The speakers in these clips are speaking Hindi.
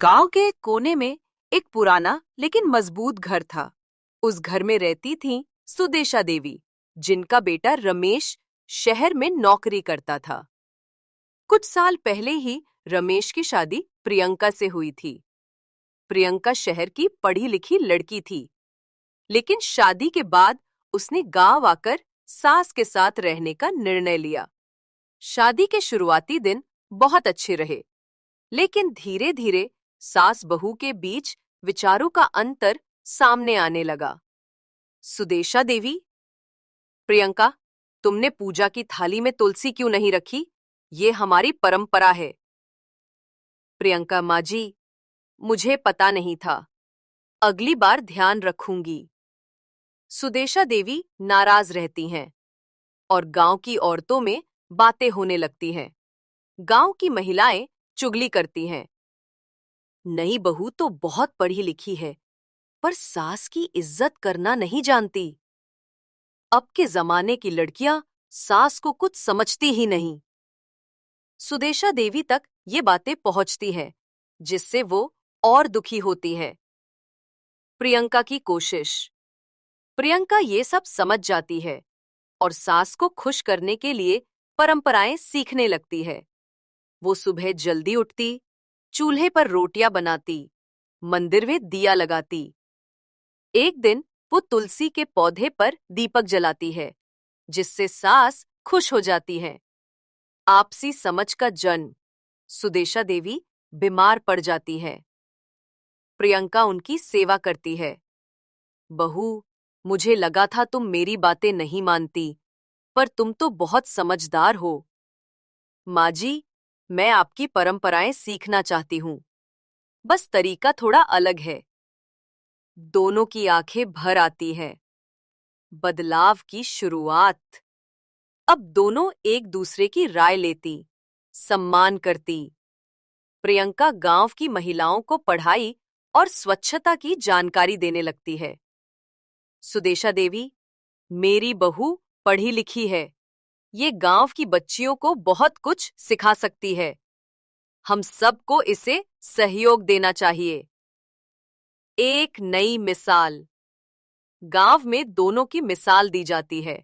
गांव के एक कोने में एक पुराना लेकिन मजबूत घर था। उस घर में रहती थीं सुदेशा देवी, जिनका बेटा रमेश शहर में नौकरी करता था। कुछ साल पहले ही रमेश की शादी प्रियंका से हुई थी। प्रियंका शहर की पढ़ी लिखी लड़की थी, लेकिन शादी के बाद उसने गांव आकर सास के साथ रहने का निर्णय लिया। शादी के शुरुआती दिन बहुत अच्छे रहे, लेकिन धीरे धीरे सास बहू के बीच विचारों का अंतर सामने आने लगा। सुदेशा देवी, प्रियंका, तुमने पूजा की थाली में तुलसी क्यों नहीं रखी? ये हमारी परंपरा है। प्रियंका, माँ जी, मुझे पता नहीं था। अगली बार ध्यान रखूंगी। सुदेशा देवी नाराज रहती हैं और गांव की औरतों में बातें होने लगती हैं। गांव की महिलाएं चुगली करती हैं। नई बहू तो बहुत पढ़ी लिखी है, पर सास की इज्जत करना नहीं जानती। अब के जमाने की लड़कियां सास को कुछ समझती ही नहीं। सुदेशा देवी तक ये बातें पहुंचती हैं, जिससे वो और दुखी होती है। प्रियंका की कोशिश। प्रियंका ये सब समझ जाती है और सास को खुश करने के लिए परंपराएं सीखने लगती है। वो सुबह जल्दी उठती, चूल्हे पर रोटियां बनाती, मंदिर में दिया लगाती। एक दिन वो तुलसी के पौधे पर दीपक जलाती है, जिससे सास खुश हो जाती है। आपसी समझ का जन्म। सुदेशा देवी बीमार पड़ जाती है। प्रियंका उनकी सेवा करती है। बहू, मुझे लगा था तुम मेरी बातें नहीं मानती, पर तुम तो बहुत समझदार हो। माँ जी, मैं आपकी परंपराएं सीखना चाहती हूँ, बस तरीका थोड़ा अलग है। दोनों की आंखें भर आती हैं। बदलाव की शुरुआत। अब दोनों एक दूसरे की राय लेती, सम्मान करती। प्रियंका गांव की महिलाओं को पढ़ाई और स्वच्छता की जानकारी देने लगती है। सुदेशा देवी, मेरी बहू पढ़ी लिखी है। ये गांव की बच्चियों को बहुत कुछ सिखा सकती है। हम सबको इसे सहयोग देना चाहिए। एक नई मिसाल। गांव में दोनों की मिसाल दी जाती है।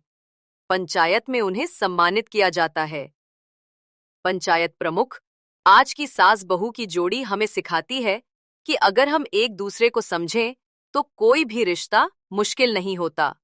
पंचायत में उन्हें सम्मानित किया जाता है। पंचायत प्रमुख, आज की सास बहू की जोड़ी हमें सिखाती है कि अगर हम एक दूसरे को समझें तो कोई भी रिश्ता मुश्किल नहीं होता।